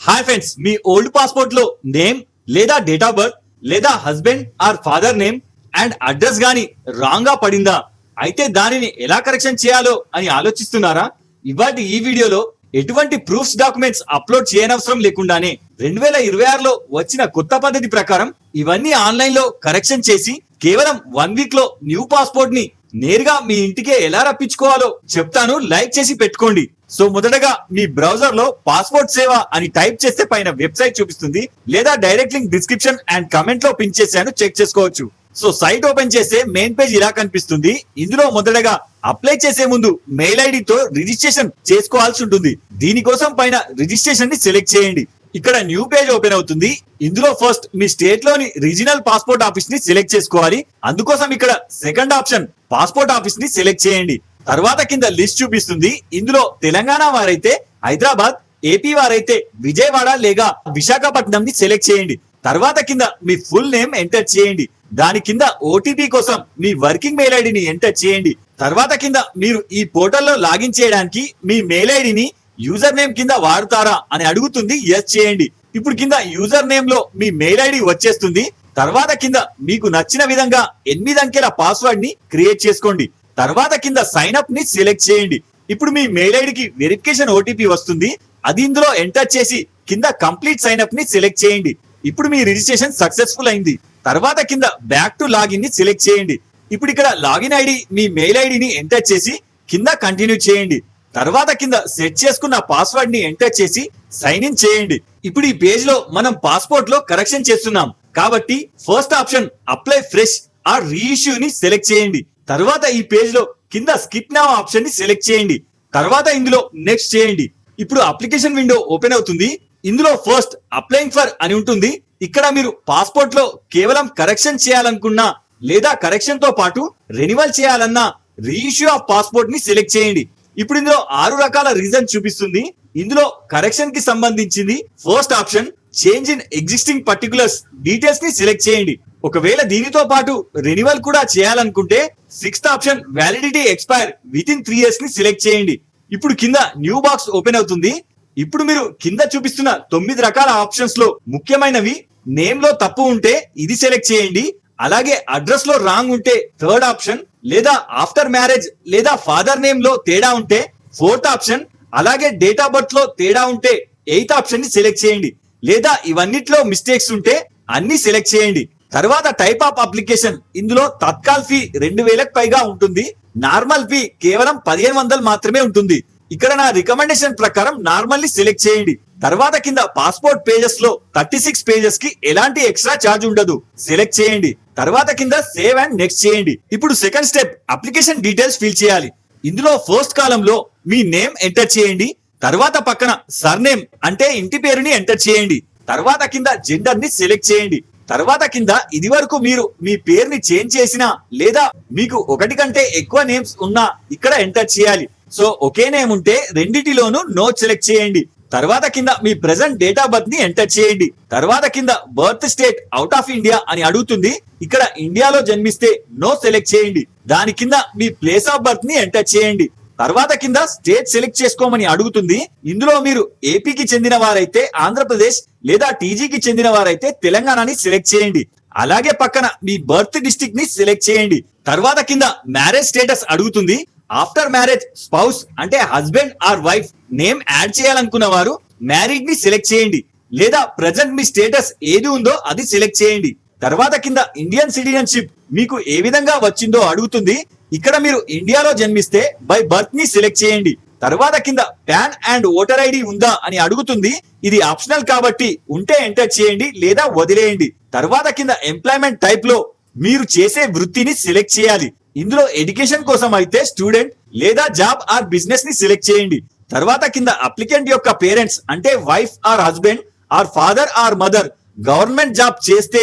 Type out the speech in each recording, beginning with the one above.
Hi friends, మీ old passport లో name లేదా డేట్ ఆఫ్ బర్త్ లేదా husband or father name and address గాని రాంగ్ గా పడిందా? అయితే దానిని ఎలా కరెక్షన్ చేయాలో అని ఆలోచిస్తున్నారా? ఇవాటి ఈ వీడియోలో ఎటువంటి ప్రూఫ్స్ డాక్యుమెంట్స్ అప్లోడ్ చేయనవసరం లేకుండానే 2026లో వచ్చిన కొత్త పద్ధతి ప్రకారం ఇవన్నీ ఆన్లైన్ లో కరెక్షన్ చేసి కేవలం 1 వీక్ లో న్యూ పాస్పోర్ట్ ని నేరుగా మీ ఇంటికే ఎలా రప్పించుకోవాలో చెప్తాను. లైక్ చేసి పెట్టుకోండి. సో మొదటగా మీ బ్రౌజర్ లో పాస్పోర్ట్ సేవ అని టైప్ చేస్తే పైన వెబ్సైట్ చూపిస్తుంది, లేదా direct link description and comment లో పిన్ చేశాను, చెక్ చేసుకోవచ్చు. సో సైట్ ఓపెన్ చేస్తే మెయిన్ పేజ్ ఇలా కనిపిస్తుంది. ఇందులో మొదటగా అప్లై చేసే ముందు మెయిల్ ఐడితో రిజిస్ట్రేషన్ చేసుకోవాల్సి ఉంటుంది. దీనికోసం పైన రిజిస్ట్రేషన్ ని సెలెక్ట్ చేయండి. ఇక్కడ న్యూ పేజ్ ఓపెన్ అవుతుంది. ఇందులో ఫస్ట్ మీ స్టేట్ లోని రీజనల్ పాస్పోర్ట్ ఆఫీస్ ని సెలెక్ట్ చేసుకోవాలి. అందుకోసం ఇక్కడ సెకండ్ ఆప్షన్ పాస్పోర్ట్ ఆఫీస్ ని సెలెక్ట్ చేయండి. తర్వాత కింద లిస్ట్ చూపిస్తుంది. ఇందులో తెలంగాణ వారైతే హైదరాబాద్, ఏపీ వారైతే విజయవాడ లేక విశాఖపట్నం ని సెలెక్ట్ చేయండి. తర్వాత కింద మీ ఫుల్ నేమ్ ఎంటర్ చేయండి. దాని కింద ఓటీపీ కోసం మీ వర్కింగ్ మెయిల్ ఐడిని ఎంటర్ చేయండి. తర్వాత కింద మీరు ఈ పోర్టల్లో లాగిన్ చేయడానికి మీ మెయిల్ ఐడిని యూజర్ నేమ్ కింద వాడతారా అని అడుగుతుంది. ఎస్ చేయండి. ఇప్పుడు కింద యూజర్ నేమ్ లో మీ మెయిల్ ఐడి వచ్చేస్తుంది. తర్వాత కింద మీకు నచ్చిన విధంగా 8 అంకెల పాస్వర్డ్ ని క్రియేట్ చేసుకోండి. తర్వాత కింద సైన్ అప్ ని సెలెక్ట్ చేయండి. ఇప్పుడు మీ మెయిల్ ఐడికి వెరిఫికేషన్ ఓటీపీ వస్తుంది. అది ఇందులో ఎంటర్ చేసి కింద కంప్లీట్ సైన్ అప్ ని సెలెక్ట్ చేయండి. ఇప్పుడు మీ రిజిస్ట్రేషన్ సక్సెస్ఫుల్ అయింది. తర్వాత కింద బ్యాక్ టు లాగిన్ ని సెలెక్ట్ చేయండి. ఇప్పుడు ఇక్కడ లాగిన్ ఐడి మీ మెయిల్ ఐడిని ఎంటర్ చేసి కింద కంటిన్యూ చేయండి. తర్వాత కింద సెట్ చేసుకున్న పాస్వర్డ్ ని ఎంటర్ చేసి సైన్ ఇన్ చేయండి. ఇప్పుడు ఈ పేజ్ లో మనం పాస్పోర్ట్ లో కరెక్షన్ చేస్తున్నాం కాబట్టి first option apply fresh are reissue ని సెలెక్ట్ చేయండి. తర్వాత ఈ పేజ్ లో కింద స్కిప్ నౌ ఆప్షన్ ని సెలెక్ట్ చేయండి. తర్వాత ఇందులో నెక్స్ట్ చేయండి. ఇప్పుడు అప్లికేషన్ విండో ఓపెన్ అవుతుంది. ఇందులో ఫస్ట్ అప్లైయింగ్ ఫర్ అని ఉంటుంది. ఇక్కడ మీరు పాస్పోర్ట్ లో కేవలం కరెక్షన్ చేయాలనుకున్నా లేదా కరెక్షన్ తో పాటు రెన్యువల్ చేయాలన్నా రీఇష్యూ ఆఫ్ పాస్పోర్ట్ ని సెలెక్ట్ చేయండి. ఇప్పుడు ఇందులో 6 రకాల రీజన్ చూపిస్తుంది. ఇందులో కరెక్షన్ కి సంబంధించింది first option change in existing particulars details ని సెలెక్ట్ చేయండి. ఒకవేళ దీనితో పాటు రెన్యువల్ కూడా చేయాలనుకుంటే sixth option validity expire with in 3 years ని సెలెక్ట్ చేయండి. ఇప్పుడు కింద న్యూ బాక్స్ ఓపెన్ అవుతుంది. ఇప్పుడు మీరు కింద చూపిస్తున్న 9 రకాల ఆప్షన్స్ లో ముఖ్యమైనవి నేమ్ లో తప్పు ఉంటే ఇది సెలెక్ట్ చేయండి. అలాగే అడ్రస్ లో రాంగ్ ఉంటే థర్డ్ ఆప్షన్, లేదా ఆఫ్టర్ మ్యారేజ్ లేదా ఫాదర్ నేమ్ లో తేడా ఉంటే ఫోర్త్ ఆప్షన్, అలాగే డేట్ ఆఫ్ బర్త్ లో తేడా ఉంటే 8th ఆప్షన్ ని సెలెక్ట్ చేయండి. లేదా ఇవన్నిట్లో మిస్టేక్స్ ఉంటే అన్ని సెలెక్ట్ చేయండి. తర్వాత టైప్ ఆఫ్ అప్లికేషన్, ఇందులో తత్కాల్ ఫీ 2000కు పైగా ఉంటుంది. నార్మల్ ఫీ కేవలం 1500 మాత్రమే ఉంటుంది. ఇక్కడ నా రికమెండేషన్ ప్రకారం నార్మల్ ని సెలెక్ట్ చేయండి. తర్వాత కింద పాస్పోర్ట్ పేజెస్ లో 36 పేజెస్ కి ఎలాంటి ఎక్స్ట్రా ఛార్జ్ ఉండదు, సెలెక్ట్ చేయండి. తర్వాత కింద సేవ్ అండ్ నెక్స్ట్ చేయండి. ఇప్పుడు second step application details fill చేయాలి. ఇందులో ఫస్ట్ కాలమ్ లో మీ నేమ్ ఎంటర్ చేయండి. తర్వాత పక్కన సర్నేమ్ అంటే ఇంటి పేరుని ఎంటర్ చేయండి. తర్వాత కింద జెండర్ ని సెలెక్ట్ చేయండి. తర్వాత కింద ఇది వరకు మీరు మీ పేరుని చేంజ్ చేసినా లేదా మీకు ఒకటి కంటే ఎక్కువ నేమ్స్ ఉన్నా ఇక్కడ ఎంటర్ చేయాలి. సో ఒకే నేమ్ ఉంటే రెండిటిలోనూ నో సెలెక్ట్ చేయండి. తర్వాత కింద మీ ప్రెసెంట్ డేట్ ఆఫ్ బర్త్ ని ఎంటర్ చేయండి. తర్వాత కింద birth state out of India అని అడుగుతుంది. ఇక్కడ ఇండియాలో జన్మిస్తే నో సెలెక్ట్ చేయండి. దాని కింద మీ ప్లేస్ ఆఫ్ బర్త్ ని ఎంటర్ చేయండి. తర్వాత కింద స్టేట్ సెలెక్ట్ చేసుకోమని అడుగుతుంది. ఇందులో మీరు ఏపీకి చెందిన వారైతే ఆంధ్రప్రదేశ్ లేదా టీజీకి చెందిన వారైతే తెలంగాణని సెలెక్ట్ చేయండి. అలాగే పక్కన మీ బర్త్ డిస్ట్రిక్ట్ ని సెలెక్ట్ చేయండి. తర్వాత కింద మ్యారేజ్ స్టేటస్ అడుగుతుంది. ఆఫ్టర్ మ్యారేజ్ స్పౌస్ అంటే husband or wife name add చేయాలనుకున్న వారు మ్యారీడ్ ని సెలెక్ట్ చేయండి. లేదా ప్రజెంట్ మీ స్టేటస్ ఏది ఉందో అది సెలెక్ట్ చేయండి. తర్వాత కింద ఇండియన్ సిటిజన్షిప్ మీకు ఏ విధంగా వచ్చిందో అడుగుతుంది. ఇక్కడ మీరు ఇండియాలో జన్మిస్తే బై బర్త్ ని సెలెక్ట్ చేయండి. తర్వాత కింద పాన్ అండ్ ఓటర్ ఐడి ఉందా అని అడుగుతుంది. ఇది ఆప్షనల్ కాబట్టి ఉంటే ఎంటర్ చేయండి లేదా వదిలేయండి. తర్వాత కింద ఎంప్లాయ్మెంట్ టైప్ లో మీరు చేసే వృత్తిని సెలెక్ట్ చేయాలి. ఇందులో ఎడ్యుకేషన్ కోసం అయితే స్టూడెంట్ లేదా జాబ్ ఆర్ బిజినెస్ ని సెలెక్ట్ చేయండి. తర్వాత కింద అప్లికెంట్ యొక్క పేరెంట్స్ అంటే wife or husband or father or mother government job చేస్తే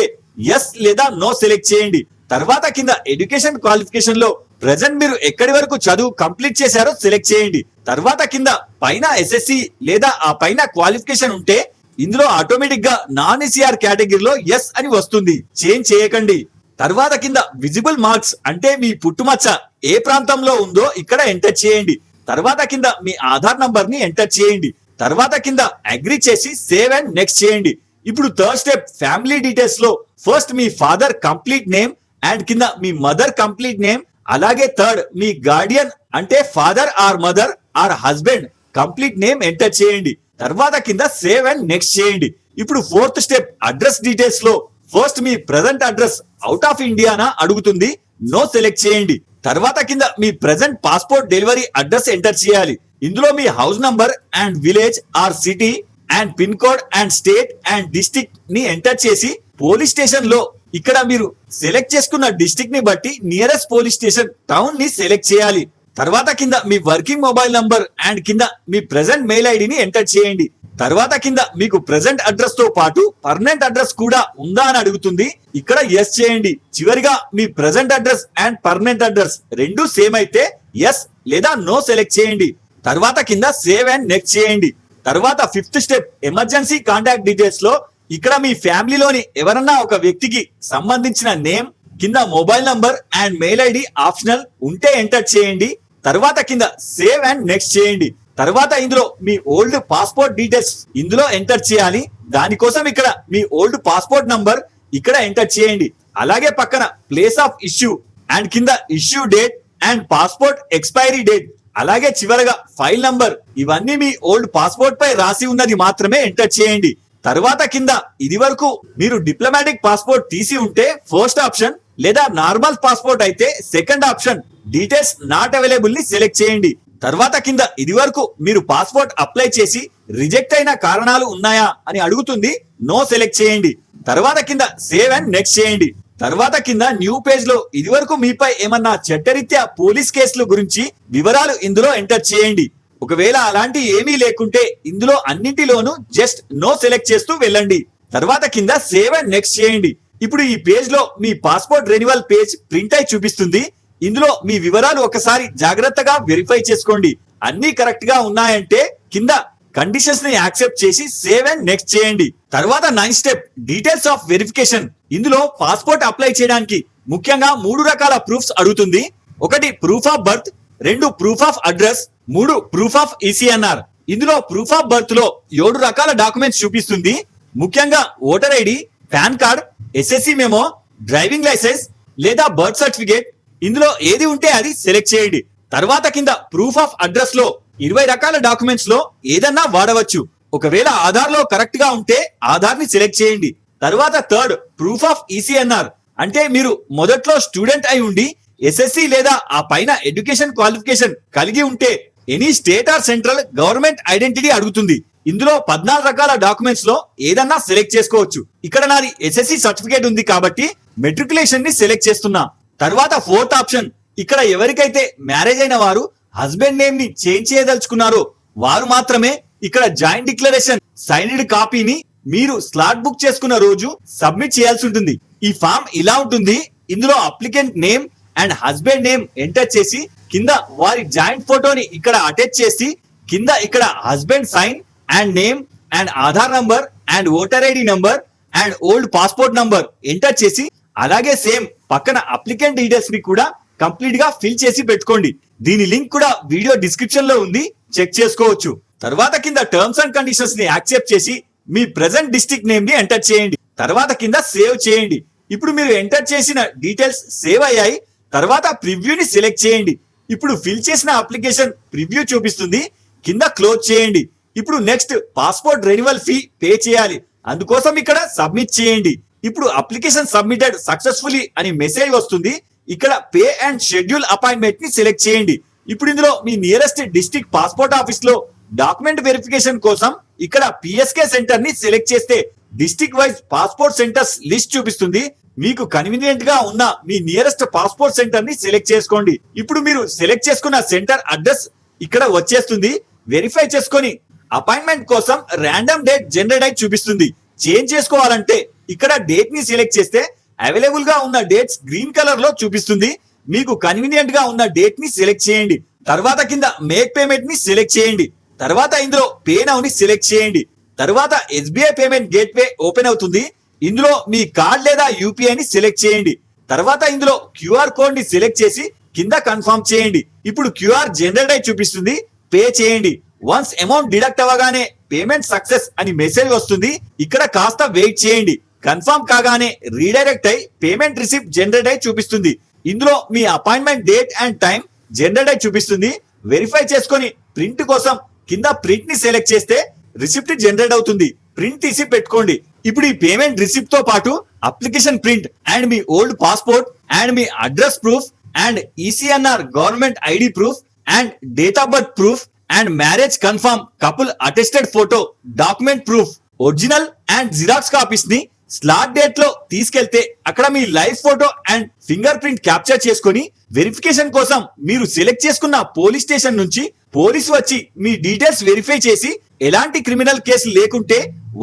ఎస్ లేదా నో సెలెక్ట్ చేయండి. తర్వాత కింద ఎడ్యుకేషన్ క్వాలిఫికేషన్ లో ప్రెసెంట్ మీరు ఎక్కడి వరకు చదువు కంప్లీట్ చేశారో సెలెక్ట్ చేయండి. తర్వాత కింద పైన ఎస్ఎస్సి లేదా ఆ పైన క్వాలిఫికేషన్ ఉంటే ఇందులో ఆటోమేటిక్ గా నాన్ ఈసీఆర్ కేటగిరీలో ఎస్ అని వస్తుంది, చేంజ్ చేయకండి. తర్వాత కింద విజిబుల్ మార్క్స్ అంటే మీ పుట్టుమచ్చ ఏ ప్రాంతంలో ఉందో ఇక్కడ ఎంటర్ చేయండి. తర్వాత కింద మీ ఆధార్ నంబర్ ని ఎంటర్ చేయండి. తర్వాత కింద అగ్రి చేసి సేవ్ అండ్ నెక్స్ట్ చేయండి. ఇప్పుడు థర్డ్ స్టెప్ ఫ్యామిలీ డీటెయిల్స్ లో ఫస్ట్ మీ ఫాదర్ కంప్లీట్ నేమ్ అండ్ కింద మీ మదర్ కంప్లీట్ నేమ్, అలాగే థర్డ్ మీ గార్డియన్ అంటే father or mother or husband complete name enter చేయండి. తర్వాత కింద సేవ్ అండ్ నెక్స్ట్ చేయండి. ఇప్పుడు ఫోర్త్ స్టెప్ అడ్రస్ డీటెయిల్స్ లో ఫస్ట్ మీ ప్రెసెంట్ అడ్రస్ అవుట్ ఆఫ్ ఇండియానా అడుగుతుంది, నో సెలెక్ట్ చేయండి. తర్వాత కింద మీ present passport delivery address enter చేయాలి. ఇందులో మీ house number and village or city and pin code and state and district ని ఎంటర్ చేసి పోలీస్ స్టేషన్ లో ఇక్కడ మీరు సెలెక్ట్ చేసుకున్న డిస్ట్రిక్ట్ ని బట్టి నియరెస్ట్ పోలీస్ స్టేషన్ టౌన్ ని సెలెక్ట్ చేయాలి. తర్వాత కింద మీ వర్కింగ్ మొబైల్ నంబర్ అండ్ కింద మీ ప్రెసెంట్ మెయిల్ ఐడిని ఎంటర్ చేయండి. తర్వాత కింద మీకు ప్రెసెంట్ అడ్రస్ తో పాటు పర్మనెంట్ అడ్రస్ కూడా ఉందా అని అడుగుతుంది, ఇక్కడ ఎస్ చేయండి. చివరిగా మీ present address and permanent address రెండు సేమ్ అయితే ఎస్ లేదా నో సెలెక్ట్ చేయండి. తర్వాత కింద సేవ్ అండ్ నెక్స్ట్ చేయండి. తర్వాత fifth step emergency contact details లో ఇక్కడ మీ ఫ్యామిలీలోని ఎవరన్నా ఒక వ్యక్తికి సంబంధించిన నేమ్ కింద mobile number and mail ID optional ఉంటే ఎంటర్ చేయండి. తర్వాత కింద సేవ్ అండ్ నెక్స్ట్ చేయండి. తర్వాత ఇందులో మీ ఓల్డ్ పాస్పోర్ట్ డీటెయిల్స్ ఇందులో ఎంటర్ చేయాలి. దానికోసం ఇక్కడ మీ ఓల్డ్ పాస్పోర్ట్ నంబర్ ఇక్కడ ఎంటర్ చేయండి. అలాగే పక్కన ప్లేస్ ఆఫ్ ఇష్యూ అండ్ కింద issue date and passport expiry date, అలాగే చివరగా ఫైల్ నంబర్ ఇవన్నీ మీ ఓల్డ్ పాస్పోర్ట్ పై రాసి ఉన్నది మాత్రమే ఎంటర్ చేయండి. తర్వాత కింద ఇది వరకు మీరు డిప్లొమాటిక్ పాస్పోర్ట్ తీసి ఉంటే ఫస్ట్ ఆప్షన్, లేదా నార్మల్ పాస్పోర్ట్ అయితే second option details not available ని సెలెక్ట్ చేయండి. తర్వాత కింద ఇది వరకు మీరు పాస్పోర్ట్ అప్లై చేసి రిజెక్ట్ అయిన కారణాలు ఉన్నాయా అని అడుగుతుంది, నో సెలెక్ట్ చేయండి. తర్వాత కింద సేవ్ అండ్ నెక్స్ట్ చేయండి. తర్వాత కింద న్యూ పేజ్ లో ఇది వరకు మీపై ఏమన్నా చట్టరీత్యా పోలీస్ కేసుల గురించి వివరాలు ఇందులో ఎంటర్ చేయండి. ఒకవేళ అలాంటి ఏమీ లేకుంటే ఇందులో అన్నింటిలోనూ జస్ట్ నో సెలెక్ట్ చేస్తూ వెళ్ళండి. తర్వాత కింద సేవ్ అండ్ నెక్స్ట్ చేయండి. ఇప్పుడు ఈ పేజ్ లో మీ పాస్పోర్ట్ రెన్యువల్ పేజ్ ప్రింట్ అయి చూపిస్తుంది. ఇందులో మీ వివరాలు ఒకసారి జాగ్రత్తగా వెరిఫై చేసుకోండి. అన్ని కరెక్ట్ గా ఉన్నాయంటే కింద కండిషన్స్ ని యాక్సెప్ట్ చేసి సేవ్ అండ్ నెక్స్ట్ చేయండి. తర్వాత 9th step details of verification. ఇందులో పాస్పోర్ట్ అప్లై చేయడానికి ముఖ్యంగా 3 రకాల ప్రూఫ్స్ అడుగుతుంది. 1 proof of birth, 2 proof of address, 3 proof of ECNR. ఇందులో ప్రూఫ్ ఆఫ్ బర్త్ లో 7 రకాల డాక్యుమెంట్స్ చూపిస్తుంది. ముఖ్యంగా voter ID, PAN card, SSC memo, driving licence లేదా బర్త్ సర్టిఫికేట్ ఇందులో ఏది ఉంటే అది సెలెక్ట్ చేయండి. తర్వాత కింద ప్రూఫ్ ఆఫ్ అడ్రస్ లో 20 రకాల డాక్యుమెంట్స్ లో ఏదన్నా వాడవచ్చు. ఒకవేళ ఆధార్ లో కరెక్ట్ గా ఉంటే ఆధార్ ని సెలెక్ట్ చేయండి. తర్వాత థర్డ్ ప్రూఫ్ ఆఫ్ ఈసీఎన్ఆర్ అంటే మీరు మొదట్లో స్టూడెంట్ అయి ఉండి ఎస్ఎస్సి లేదా ఆ పైన ఎడ్యుకేషన్ క్వాలిఫికేషన్ కలిగి ఉంటే any state or central government identity అడుగుతుంది. ఇందులో 14 రకాల డాక్యుమెంట్స్ లో ఏదన్నా సెలెక్ట్ చేసుకోవచ్చు. ఇక్కడ నాది ఎస్ఎస్సి సర్టిఫికేట్ ఉంది కాబట్టి మెట్రికులేషన్ ని సెలెక్ట్ చేస్తున్నా. తర్వాత ఫోర్త్ ఆప్షన్, ఇక్కడ ఎవరికైతే మ్యారేజ్ అయిన వారు హస్బెండ్ నేమ్ ని చేంజ్ చేయదలుచుకున్నారో వారు మాత్రమే ఇక్కడ జాయింట్ డిక్లరేషన్ సైన్డ్ కాపీని మీరు స్లాట్ బుక్ చేసుకున్న రోజు సబ్మిట్ చేయాల్సి ఉంటుంది. ఈ ఫామ్ ఇలా ఉంటుంది. ఇందులో applicant name and husband name enter చేసి కింద వారి జాయింట్ ఫోటోని ఇక్కడ అటాచ్ చేసి కింద ఇక్కడ husband sign and name and Aadhaar number and voter ID number and old passport number enter చేసి అలాగే సేమ్ పక్కన అప్లికెంట్ డీటెయిల్స్ ని కూడా కంప్లీట్ గా ఫిల్ చేసి పెట్టుకోండి. దీని లింక్ కూడా వీడియో డిస్క్రిప్షన్ లో ఉంది, చెక్ చేసుకోవచ్చు. తర్వాత కింద టర్మ్స్ అండ్ కండిషన్స్ ని యాక్సెప్ట్ చేసి మీ ప్రెసెంట్ డిస్ట్రిక్ట్ నేమ్ ని ఎంటర్ చేయండి. తర్వాత కింద సేవ్ చేయండి. ఇప్పుడు మీరు ఎంటర్ చేసిన డీటెయిల్స్ సేవ్ అయ్యాయి. తర్వాత ప్రివ్యూని సెలెక్ట్ చేయండి. ఇప్పుడు ఫిల్ చేసిన అప్లికేషన్ ప్రివ్యూ చూపిస్తుంది. కింద క్లోజ్ చేయండి. ఇప్పుడు next passport renewal fee pay చేయాలి. అందుకోసం ఇక్కడ సబ్మిట్ చేయండి. ఇప్పుడు అప్లికేషన్ సబ్మిటెడ్ సక్సెస్ఫుల్లీ అని మెసేజ్ వస్తుంది. ఇక్కడ పే అండ్ షెడ్యూల్ అపాయింట్మెంట్ ని సెలెక్ట్ చేయండి. ఇప్పుడు ఇందులో మీ నియరెస్ట్ డిస్ట్రిక్ట్ పాస్పోర్ట్ ఆఫీస్ లో డాక్యుమెంట్ వెరిఫికేషన్ కోసం ఇక్కడ పిఎస్కే సెంటర్ ని సెలెక్ట్ చేస్తే district wise passport centres list చూపిస్తుంది. మీకు కన్వీనియంట్ గా ఉన్న మీ నియరెస్ట్ పాస్పోర్ట్ సెంటర్ ని సెలెక్ట్ చేసుకోండి. ఇప్పుడు మీరు సెలెక్ట్ చేసుకున్న సెంటర్ అడ్రస్ ఇక్కడ వచ్చేస్తుంది. వెరిఫై చేసుకొని అపాయింట్మెంట్ కోసం ర్యాండమ్ డేట్ జనరేట్ అయి చూపిస్తుంది. చేంజ్ చేసుకోవాలంటే ఇక్కడ డేట్ ని సెలెక్ట్ చేస్తే అవైలబుల్ గా ఉన్న డేట్స్ గ్రీన్ కలర్ లో చూపిస్తుంది. మీకు కన్వీనియంట్ గా ఉన్న డేట్ ని సెలెక్ట్ చేయండి. తర్వాత కింద మేక్ పేమెంట్ ని సెలెక్ట్ చేయండి. తర్వాత ఇందులో పే నౌ ని సెలెక్ట్ చేయండి. తర్వాత ఎస్బీఐ పేమెంట్ గేట్వే ఓపెన్ అవుతుంది. ఇందులో మీ కార్డ్ లేదా యూపీఐ ని సెలెక్ట్ చేయండి. తర్వాత ఇందులో క్యూఆర్ కోడ్ ని సెలెక్ట్ చేసి కింద కన్ఫర్మ్ చేయండి. ఇప్పుడు క్యూఆర్ జనరేట్ అయి చూపిస్తుంది. పే చేయండి. వన్స్ అమౌంట్ డిడక్ట్ అవ్వగానే పేమెంట్ సక్సెస్ అని మెసేజ్ వస్తుంది. ఇక్కడ కాస్త వెయిట్ చేయండి. కన్ఫర్మ్ కాగానే రీడైరెక్ట్ అయి పేమెంట్ రిసిప్ట్ జనరేట్ అయి చూపిస్తుంది. ఇందులో మీ appointment date and time generate అయి చూపిస్తుంది. వెరిఫై చేసుకొని ప్రింట్ కోసం కింద ప్రింట్ ని సెలెక్ట్ చేస్తే రిసిప్ట్ జనరేట్ అవుతుంది. ప్రింట్ తీసి పెట్టుకోండి. ఇప్పుడు ఈ పేమెంట్ రిసిప్ట్ తో పాటు అప్లికేషన్ ప్రింట్ అండ్ మీ ఓల్డ్ పాస్పోర్ట్ అండ్ మీ address proof and ECNR government ID proof and date of birth proof and marriage confirm couple attested photo document proof original and xerox copies ని slot date లో తీసుకెళ్తే అక్కడ మీ live photo and fingerprint capture చేసుకొని verification కోసం మీరు select చేసుకున్న police station నుంచి పోలీసు వచ్చి మీ డీటెయిల్స్ వెరిఫై చేసి ఎలాంటి క్రిమినల్ కేసు లేకుంటే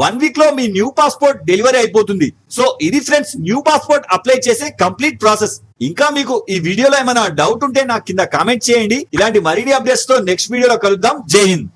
1 వీక్ లో మీ న్యూ పాస్పోర్ట్ డెలివరీ అయిపోతుంది. సో ఇది ఫ్రెండ్స్ న్యూ పాస్పోర్ట్ అప్లై చేసే కంప్లీట్ ప్రాసెస్. ఇంకా మీకు ఈ వీడియోలో ఏమైనా డౌట్ ఉంటే నాకు కింద కామెంట్ చేయండి. ఇలాంటి మరిన్ని అప్డేట్స్ తో నెక్స్ట్ వీడియోలో కలుద్దాం. జై హింద్.